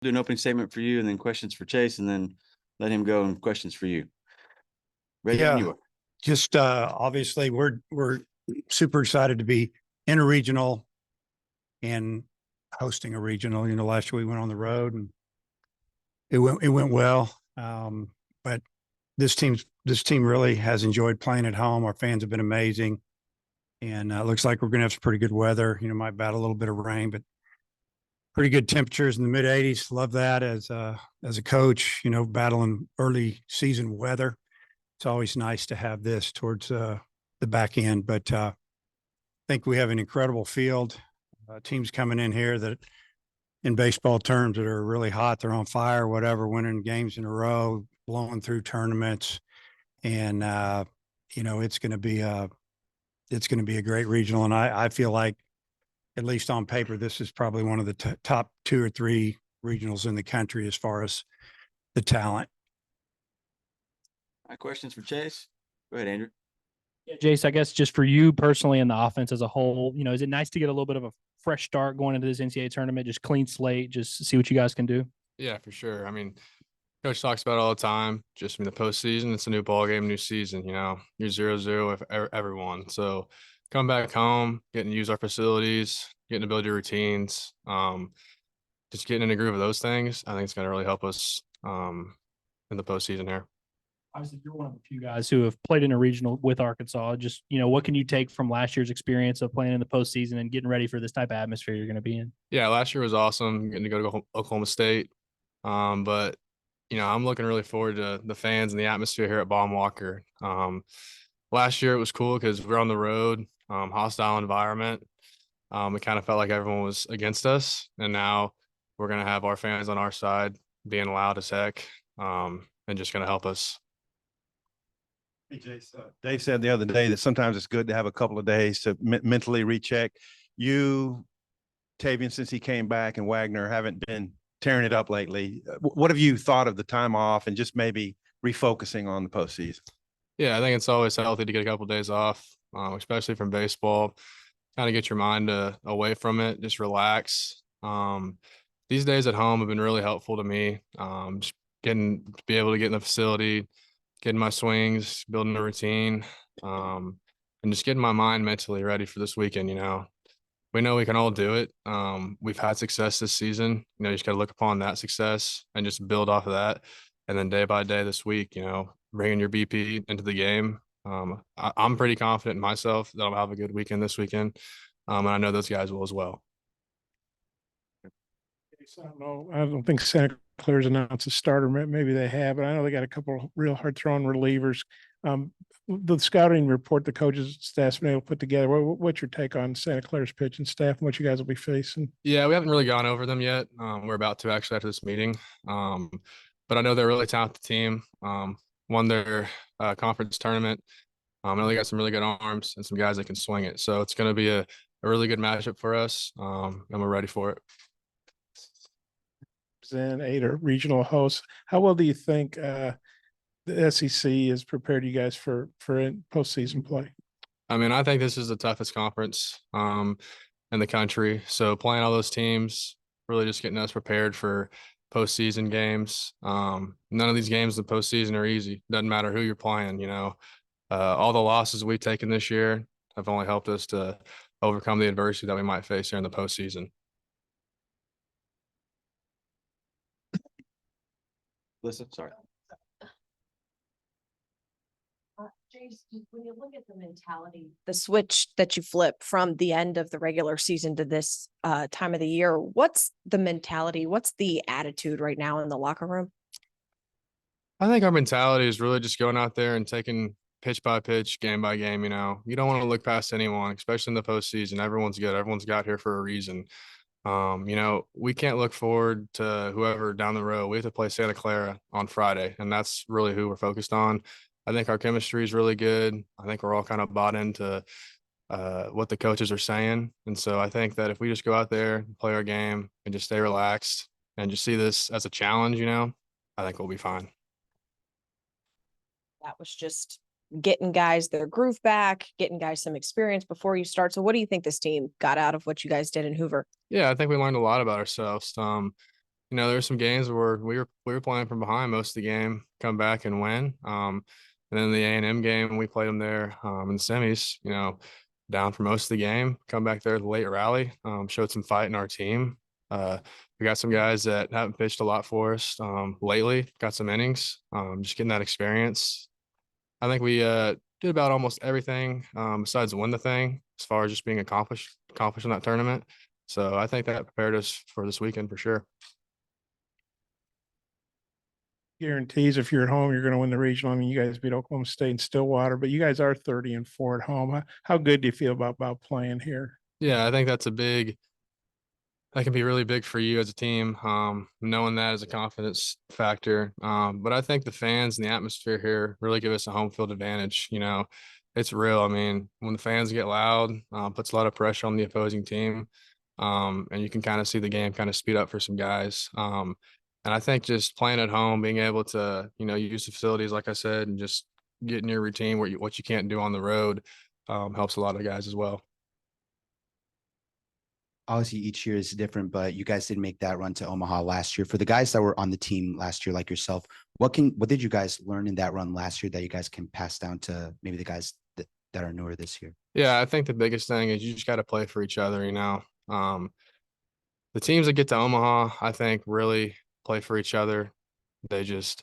Do an opening statement for you and then questions for Chase, and then let him go and questions for you. Ready when Yeah, you are. just obviously we're super excited to be in a regional and hosting a regional. Last year we went on the road and it went well. But this team really has enjoyed playing at home. Our fans have been amazing, and it looks like we're going to have some pretty good weather. Might battle a little bit of rain, but pretty good temperatures in the mid 80s. Love that as a coach. Battling early season weather. It's always nice to have this towards the back end. But I think we have an incredible field. Teams coming in here that, in baseball terms, that are really hot. They're on fire, whatever, winning games in a row, blowing through tournaments, and it's going to be a great regional. And I feel like, at least on paper, this is probably one of the top 2 or 3 regionals in the country as far as the talent. My questions for Chase. Go ahead, Andrew. Yeah, Jace, I guess just for you personally and the offense as a whole, is it nice to get a little bit of a fresh start going into this NCAA tournament, just clean slate, just see what you guys can do? Yeah, for sure. Coach talks about it all the time. Just in the postseason, it's a new ball game, new season. You're 0-0 with everyone. So come back home, getting to use our facilities, getting to build your routines, just getting in the groove of those things. I think it's going to really help us in the postseason here. Obviously, you're one of the few guys who have played in a regional with Arkansas. Just, what can you take from last year's experience of playing in the postseason and getting ready for this type of atmosphere you're going to be in? Yeah, last year was awesome, getting to go to Oklahoma State. But I'm looking really forward to the fans and the atmosphere here at Baum-Walker. Last year it was cool because we're on the road, hostile environment. It kind of felt like everyone was against us, and now we're going to have our fans on our side being loud as heck, and just going to help us. Hey, Jace, Dave said the other day that sometimes it's good to have a couple of days to mentally recheck. You, Tavian, since he came back, and Wagner haven't been tearing it up lately. What have you thought of the time off and just maybe refocusing on the postseason? Yeah, I think it's always healthy to get a couple of days off, especially from baseball. Kind of get your mind away from it, just relax. These days at home have been really helpful to me. Just to be able to get in the facility, getting my swings, building a routine, and just getting my mind mentally ready for this weekend. We know we can all do it. We've had success this season. You just got to look upon that success and just build off of that. And then day by day this week, bringing your BP into the game. I'm pretty confident in myself that I'll have a good weekend this weekend. And I know those guys will as well. I don't think Santa Clara's announced a starter. Maybe they have, but I know they got a couple of real hard throwing relievers. The scouting report the coaches staff's been able to put together. What's your take on Santa Clara's pitching staff and what you guys will be facing? Yeah, we haven't really gone over them yet. We're about to actually after this meeting. But I know they're a really talented team. Won their conference tournament. I know they got some really good arms and some guys that can swing it. So it's going to be a really good matchup for us, and we're ready for it. And 8 are regional hosts. How well do you think the SEC has prepared you guys for postseason play? I think this is the toughest conference in the country. So playing all those teams, really just getting us prepared for postseason games. None of these games in the postseason are easy. Doesn't matter who you're playing. All the losses we've taken this year have only helped us to overcome the adversity that we might face here in the postseason. Listen, sorry. Jace, when you look at the mentality, the switch that you flip from the end of the regular season to this time of the year, what's the mentality? What's the attitude right now in the locker room? I think our mentality is really just going out there and taking pitch by pitch, game by game. You don't want to look past anyone, especially in the postseason. Everyone's good. Everyone's got here for a reason. We can't look forward to whoever down the road. We have to play Santa Clara on Friday, and that's really who we're focused on. I think our chemistry is really good. I think we're all kind of bought into what the coaches are saying. And so I think that if we just go out there, play our game, and just stay relaxed and just see this as a challenge, I think we'll be fine. That was just getting guys their groove back, getting guys some experience before you start. So what do you think this team got out of what you guys did in Hoover? Yeah, I think we learned a lot about ourselves. you know, there were some games where we were playing from behind most of the game, come back and win. And then the A&M game, we played them there in the semis, you know, down for most of the game, come back there the late rally, showed some fight in our team. We got some guys that haven't pitched a lot for us lately, got some innings, just getting that experience. I think we did about almost everything besides win the thing as far as just being accomplished in that tournament. So I think that prepared us for this weekend for sure. Guarantees if you're at home, you're going to win the regional. I mean, you guys beat Oklahoma State and Stillwater, but you guys are 30-4 at home. How good do you feel about playing here? Yeah, I think that can be really big for you as a team, knowing that as a confidence factor. But I think the fans and the atmosphere here really give us a home field advantage. You know, it's real. I mean, when the fans get loud, puts a lot of pressure on the opposing team. And you can kind of see the game kind of speed up for some guys. And I think just playing at home, being able to, you know, use the facilities, like I said, and just getting your routine what you can't do on the road helps a lot of guys as well. Obviously each year is different, but you guys did make that run to Omaha last year. For the guys that were on the team last year, like yourself, what did you guys learn in that run last year that you guys can pass down to maybe the guys that are newer this year? Yeah, I think the biggest thing is you just got to play for each other, you know. The teams that get to Omaha, I think, really play for each other. They just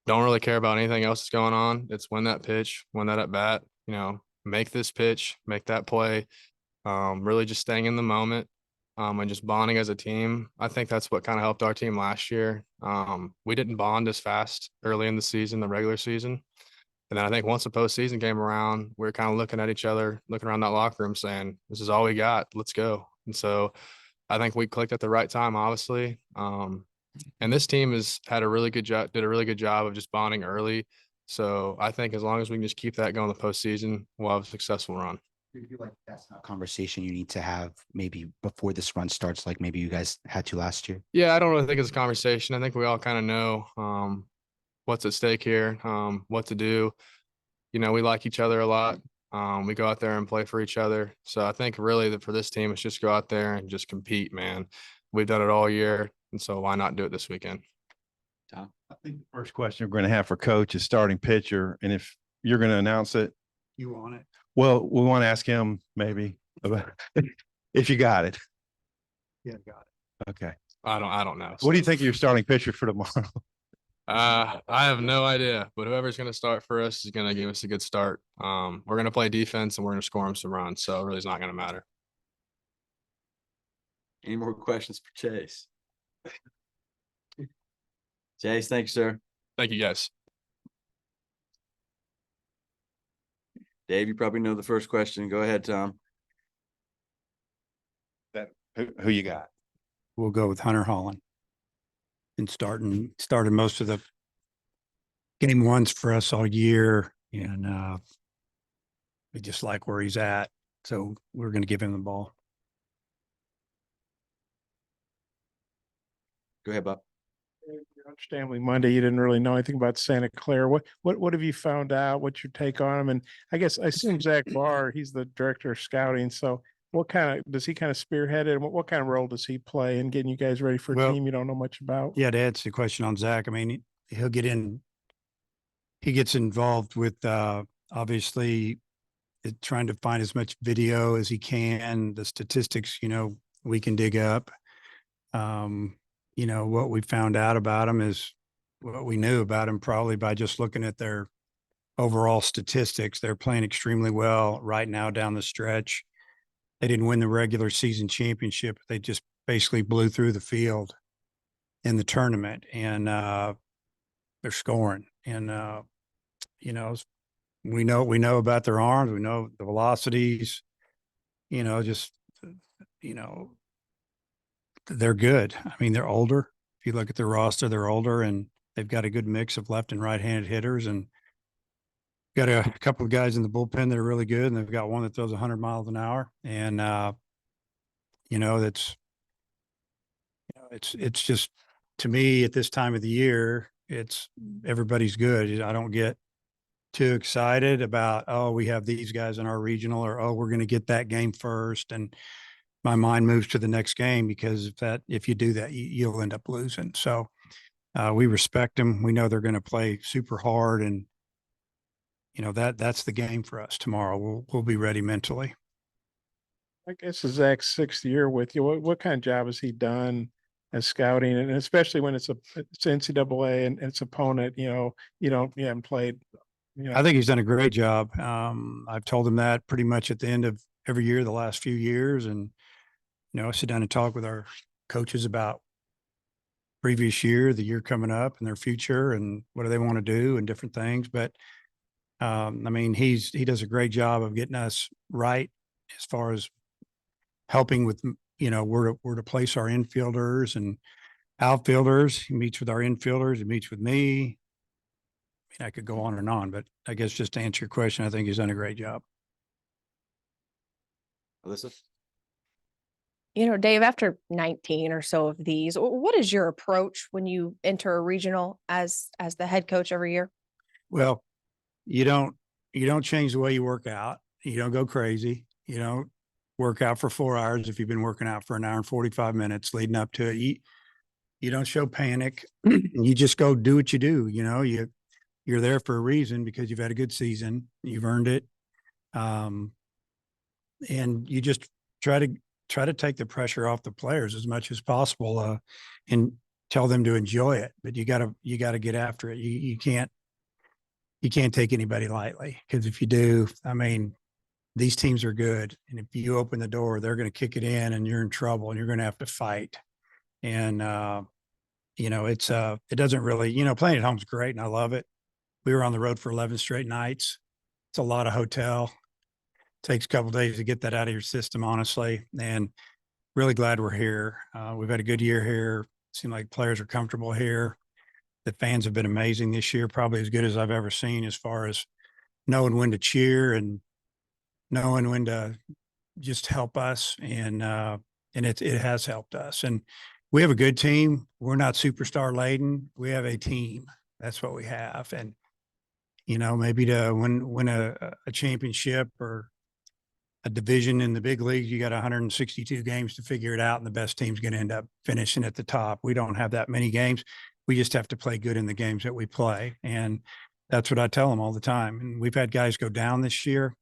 don't really care about anything else that's going on. It's win that pitch, win that at bat, you know, make this pitch, make that play. Really just staying in the moment and just bonding as a team. I think that's what kind of helped our team last year. We didn't bond as fast early in the season, the regular season. And then I think once the postseason came around, we were kind of looking at each other, looking around that locker room saying, this is all we got. Let's go. And so I think we clicked at the right time, obviously. And this team has had a really good job, did a really good job of just bonding early. So I think as long as we can just keep that going the postseason, we'll have a successful run. Do you feel like that's not a conversation you need to have maybe before this run starts, like maybe you guys had to last year? Yeah, I don't really think it's a conversation. I think we all kind of know what's at stake here, what to do. You know, we like each other a lot. We go out there and play for each other. So I think really that for this team, it's just go out there and just compete, man. We've done it all year. And so why not do it this weekend? Tom, I think the first question we're going to have for coach is starting pitcher. And if you're going to announce it, You want it? well, we want to ask him maybe about if you got it. Yeah, got it. Okay. I don't know. What do you think of your starting pitcher for tomorrow? I have no idea, but whoever's going to start for us is going to give us a good start. We're going to play defense and we're going to score them some runs. So it really is not going to matter. Any more questions for Chase? Jace, thanks, sir. Thank you, guys. Dave, you probably know the first question. Go ahead, Tom. Who you got? We'll go with Hunter Holland. And started most of the game ones for us all year. And we just like where he's at. So we're going to give him the ball. Go ahead, Bob. Understandably, Monday, you didn't really know anything about Santa Clara. What have you found out? What's your take on him? And I guess I assume Zach Barr, he's the director of scouting. So what kind of does he kind of spearhead it? And what kind of role does he play in getting you guys ready for a team you don't know much about? Yeah, to answer the question on Zach, I mean, he gets involved with obviously trying to find as much video as he can, the statistics, you know, we can dig up. You know, what we found out about him is what we knew about him probably by just looking at their overall statistics. They're playing extremely well right now down the stretch. They didn't win the regular season championship. They just basically blew through the field in the tournament, and they're scoring. And, you know, we know about their arms. We know the velocities, you know, just, you know, they're good. I mean, they're older. If you look at their roster, they're older, and they've got a good mix of left and right-handed hitters, and got a couple of guys in the bullpen that are really good, and they've got one that throws 100 miles an hour. And, you know, it's just, to me at this time of the year, everybody's good. I don't get too excited about, oh, we have these guys in our regional, or, oh, we're going to get that game first. And my mind moves to the next game, because if you do that, you'll end up losing. So we respect them. We know they're going to play super hard, and that's the game for us tomorrow. We'll be ready mentally. I guess it's Zach's sixth year with you. What kind of job has he done as scouting, and especially when it's NCAA and its opponent, you haven't played, I think he's done a great job. I've told him that pretty much at the end of every year, the last few years. And, I sit down and talk with our coaches about previous year, the year coming up, and their future, and what do they want to do, and different things. But, I mean, he does a great job of getting us right as far as helping with, where to place our infielders and outfielders. He meets with our infielders. He meets with me. I could go on and on, but I guess just to answer your question, I think he's done a great job. Alyssa? Dave, after 19 or so of these, what is your approach when you enter a regional as the head coach every year? Well, you don't change the way you work out. You don't go crazy. You don't work out for 4 hours if you've been working out for an hour and 45 minutes leading up to it. You don't show panic. You just go do what you do. You're there for a reason, because you've had a good season. You've earned it. And you just try to take the pressure off the players as much as possible, and tell them to enjoy it. But you gotta get after it. You can't take anybody lightly, because if you do, I mean, these teams are good. And if you open the door, they're going to kick it in, and you're in trouble, and you're going to have to fight. And, it doesn't really, playing at home is great, and I love it. We were on the road for 11 straight nights. It's a lot of hotel. Takes a couple of days to get that out of your system, honestly. And really glad we're here. We've had a good year here. Seem like players are comfortable here. The fans have been amazing this year, probably as good as I've ever seen, as far as knowing when to cheer and knowing when to just help us. And it has helped us. And we have a good team. We're not superstar laden. We have a team. That's what we have. And, maybe to win a championship or a division in the big leagues, you got 162 games to figure it out, and the best team's going to end up finishing at the top. We don't have that many games. We just have to play good in the games that we play. And that's what I tell them all the time. And we've had guys go down this year.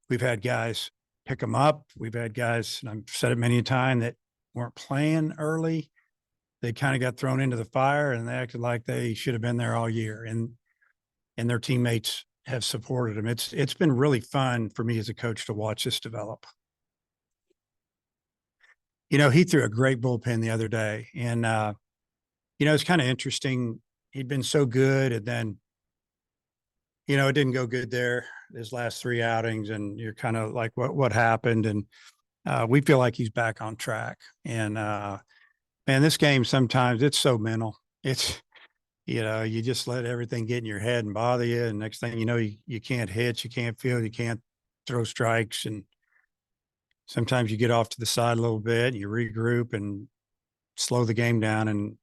We've had guys pick them up. We've had guys, and I've said it many a time, that weren't playing early. They kind of got thrown into the fire, and they acted like they should have been there all year. And their teammates have supported them. It's been really fun for me as a coach to watch this develop. He threw a great bullpen the other day, and it's kind of interesting. He'd been so good, and then it didn't go good there his last 3 outings, and you're kind of like, what happened? And we feel like he's back on track. And man, this game, sometimes it's so mental. It's you just let everything get in your head and bother you. And next thing you know, you can't hit, you can't field, you can't throw strikes. And sometimes you get off to the side a little bit, and you regroup and slow the game down, and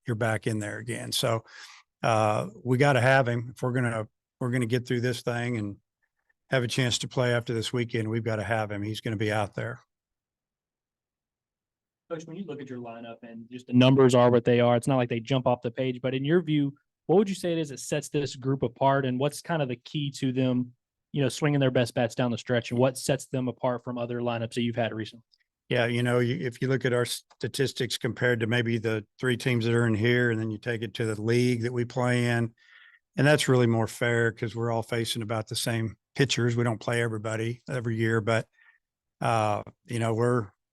you're back in there again. So we got to have him. If we're going to get through this thing and have a chance to play after this weekend, we've got to have him. He's going to be out there. Coach, when you look at your lineup and just the numbers are what they are, it's not like they jump off the page, but in your view, what would you say it is that sets this group apart, and what's kind of the key to them, swinging their best bats down the stretch, and what sets them apart from other lineups that you've had recently? Yeah. If you look at our statistics compared to maybe the 3 teams that are in here, and then you take it to the league that we play in, and that's really more fair because we're all facing about the same pitchers. We don't play everybody every year, but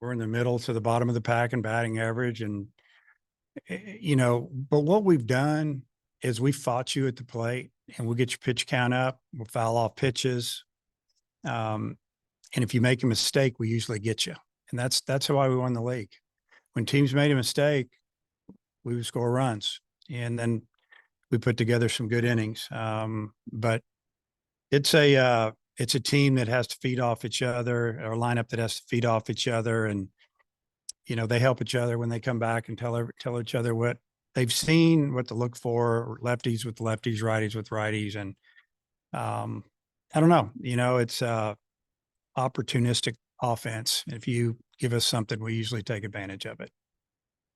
we're in the middle to the bottom of the pack in batting average. And, but what we've done is we fought you at the plate, and we'll get your pitch count up. We'll foul off pitches. And if you make a mistake, we usually get you. And that's why we won the league. When teams made a mistake, we would score runs, and then we put together some good innings. But it's a team that has to feed off each other, or a lineup that has to feed off each other. And, they help each other when they come back and tell each other what they've seen, what to look for, lefties with lefties, righties with righties. And I don't know, it's opportunistic offense. If you give us something, we usually take advantage of it.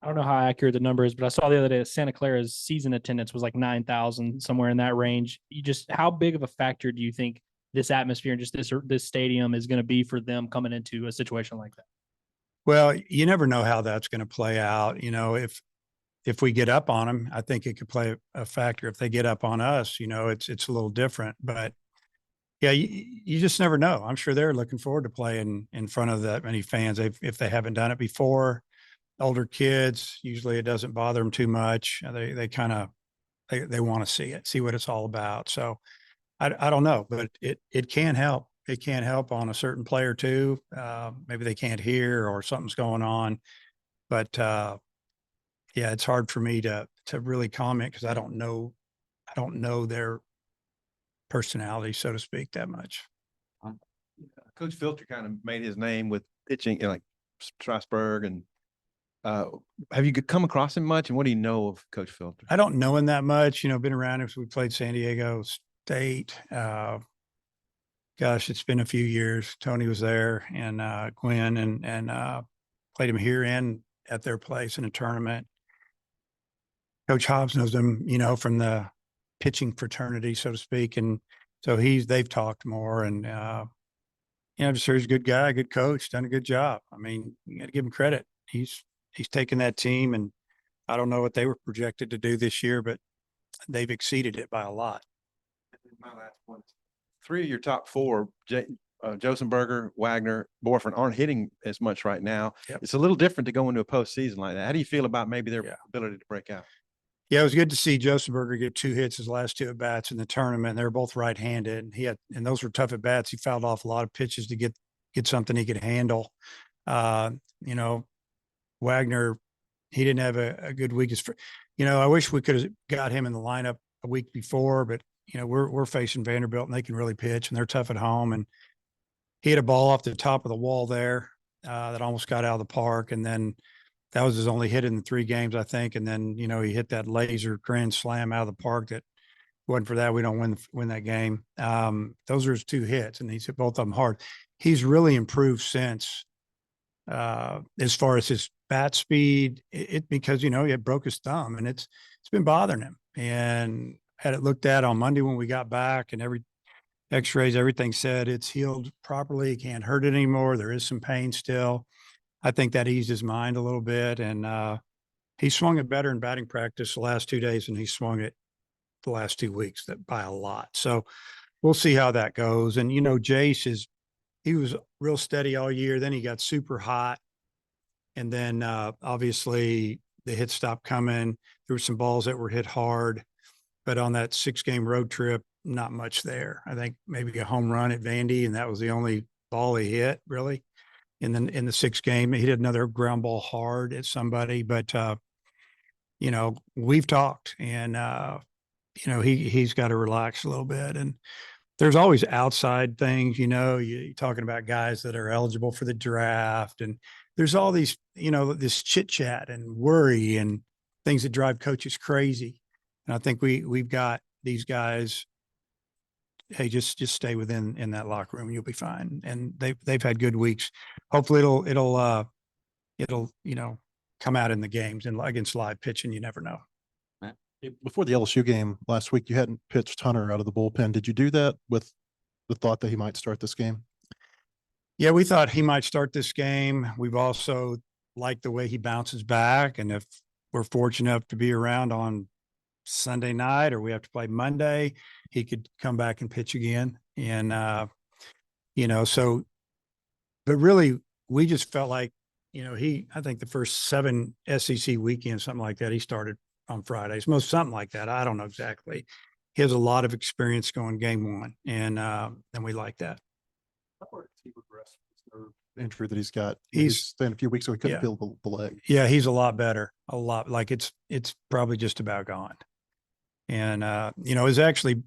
I don't know how accurate the number is, but I saw the other day that Santa Clara's season attendance was like 9,000, somewhere in that range. How big of a factor do you think this atmosphere and just this stadium is going to be for them coming into a situation like that? Well, you never know how that's going to play out. If we get up on them, I think it could play a factor. If they get up on us, it's a little different. But yeah, you just never know. I'm sure they're looking forward to playing in front of that many fans if they haven't done it before. Older kids, usually it doesn't bother them too much. They kind of they want to see what it's all about. So I don't know, but it can help. It can help on a certain player too. Maybe they can't hear or something's going on, but yeah, it's hard for me to really comment because I don't know their personality, so to speak, that much. Coach Filter kind of made his name with pitching in like Strasburg. And have you come across him much? And what do you know of Coach Filter? I don't know him that much. Been around him. We played San Diego State. Gosh, it's been a few years. Tony was there and Gwen and played him here and at their place in a tournament. Coach Hobbs knows him, from the pitching fraternity, so to speak. And so they've talked more and, I'm sure he's a good guy, good coach, done a good job. I mean, you got to give him credit. He's taken that team and I don't know what they were projected to do this year, but they've exceeded it by a lot. My last one. 3 of your top 4, Josenberger, Wagner, Bohrofen, aren't hitting as much right now. Yep. It's a little different to go into a postseason like that. How do you feel about maybe their ability to break out? Yeah, it was good to see Josenberger get 2 hits his last 2 at bats in the tournament. They were both right-handed. And those were tough at bats. He fouled off a lot of pitches to get something he could handle. Wagner, he didn't have a good week. I wish we could have got him in the lineup a week before, but we're facing Vanderbilt and they can really pitch and they're tough at home. And he had a ball off the top of the wall there that almost got out of the park. And then that was his only hit in the 3 games, I think. And then, he hit that laser grand slam out of the park that wasn't for that. We don't win that game. Those are his 2 hits and he's hit both of them hard. He's really improved since as far as his bat speed, because, he had broke his thumb and it's been bothering him and had it looked at on Monday when we got back and every x-rays, everything said it's healed properly. He can't hurt it anymore. There is some pain still. I think that eased his mind a little bit. And he swung it better in batting practice the last 2 days and he swung it the last 2 weeks by a lot. So we'll see how that goes. And, Jace he was real steady all year. Then he got super hot. And then obviously the hits stopped coming. There were some balls that were hit hard, but on that 6-game road trip, not much there. I think maybe a home run at Vandy, and that was the only ball he hit really in the 6th game. He did another ground ball hard at somebody, but we've talked and he's got to relax a little bit. And there's always outside things, you're talking about guys that are eligible for the draft. And there's all these, this chit chat and worry and things that drive coaches crazy. And I think we've got these guys, hey, just stay in that locker room. You'll be fine. And they've had good weeks. Hopefully it'll come out in the games and against live pitching. You never know. Before the LSU game last week, you hadn't pitched Hunter out of the bullpen. Did you do that with the thought that he might start this game? Yeah, we thought he might start this game. We've also liked the way he bounces back. And if we're fortunate enough to be around on Sunday night or we have to play Monday, he could come back and pitch again. And, but really we just felt like, I think the first 7 SEC weekends, something like that, he started on Fridays, something like that. I don't know exactly. He has a lot of experience going game 1 and we like that. Injury that he's got. He's spent a few weeks, so he couldn't feel the leg. Yeah, he's a lot better. A lot. Like it's probably just about gone. And it was actually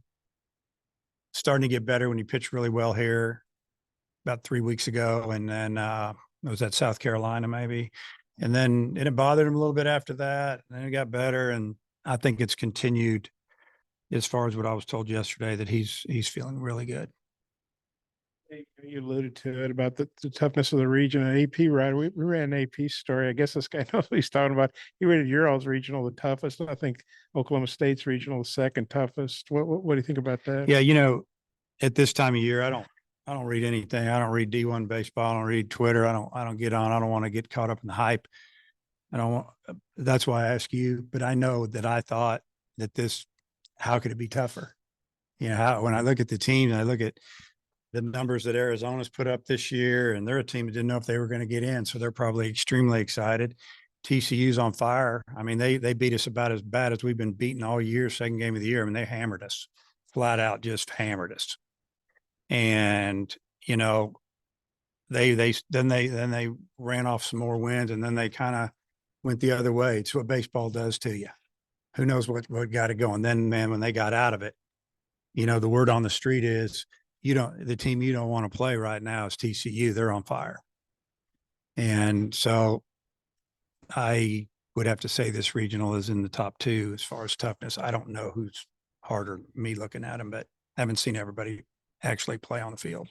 starting to get better when he pitched really well here about 3 weeks ago. And then it was at South Carolina maybe. And then it bothered him a little bit after that. And then it got better. And I think it's continued as far as what I was told yesterday that he's feeling really good. You alluded to it about the toughness of the region and AP, right? We ran an AP story. I guess this guy knows what he's talking about. He rated your all's regional the toughest. I think Oklahoma State's regional the second toughest. What do you think about that? Yeah, at this time of year, I don't read anything. I don't read D1 baseball. I don't read Twitter. I don't get on. I don't want to get caught up in the hype. I don't want, that's why I ask you, but I know that I thought that how could it be tougher? When I look at the team and I look at the numbers that Arizona's put up this year, and they're a team that didn't know if they were going to get in. So they're probably extremely excited. TCU's on fire. I mean, they beat us about as bad as we've been beaten all year, second game of the year. I mean, they hammered us, flat out just hammered us. And, they ran off some more wins, and then they kind of went the other way. It's what baseball does to you. Who knows what got it going. Then, man, when they got out of it, the word on the street is the team you don't want to play right now is TCU. They're on fire. And so I would have to say this regional is in the top 2 as far as toughness. I don't know who's harder, me looking at them, but I haven't seen everybody actually play on the field.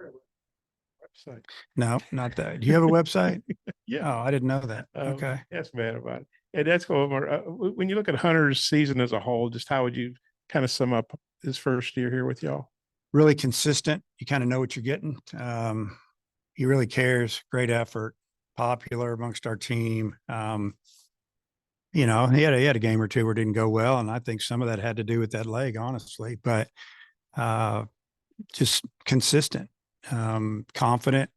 Website. No, not that. Do you have a website? Yeah. Oh, I didn't know that. Okay. That's bad about it. And that's cool. When you look at Hunter's season as a whole, just how would you kind of sum up his first year here with y'all? Really consistent. You kind of know what you're getting. He really cares. Great effort. Popular amongst our team. He had a game or two where it didn't go well, and I think some of that had to do with that leg, honestly. But just consistent, confident,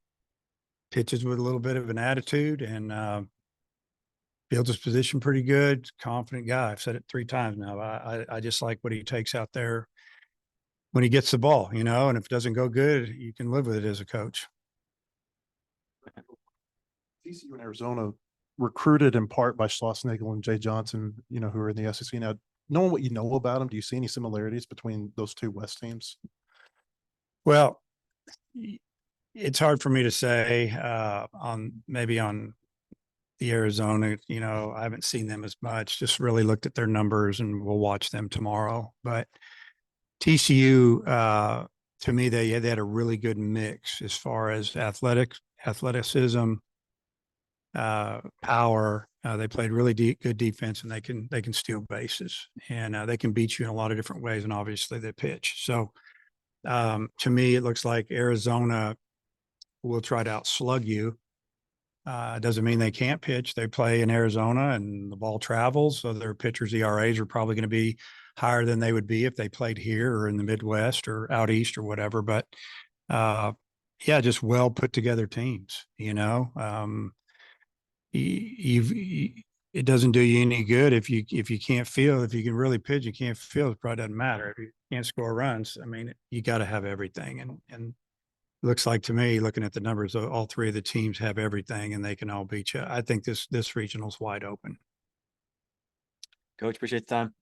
pitches with a little bit of an attitude, and fields his position pretty good. Confident guy. I've said it 3 times now. I just like what he takes out there when he gets the ball, and if it doesn't go good, you can live with it as a coach. TCU in Arizona recruited in part by Schlossnagle and Jay Johnson, who are in the SEC now. Knowing what you know about them, do you see any similarities between those 2 West teams? Well, it's hard for me to say on the Arizona, I haven't seen them as much, just really looked at their numbers, and we'll watch them tomorrow. But TCU, to me, they had a really good mix as far as athleticism, power. They played really good defense, and they can steal bases, and they can beat you in a lot of different ways. And obviously they pitch. So to me, it looks like Arizona will try to outslug you. Doesn't mean they can't pitch. They play in Arizona, and the ball travels. So their pitchers' ERAs are probably going to be higher than they would be if they played here or in the Midwest or out East or whatever. But just well put together teams, it doesn't do you any good if you can't field. If you can really pitch, you can't field. It probably doesn't matter. If you can't score runs, I mean, you got to have everything. And it looks like to me, looking at the numbers, all 3 of the teams have everything, and they can all beat you. I think this regional's wide open. Coach, appreciate the time.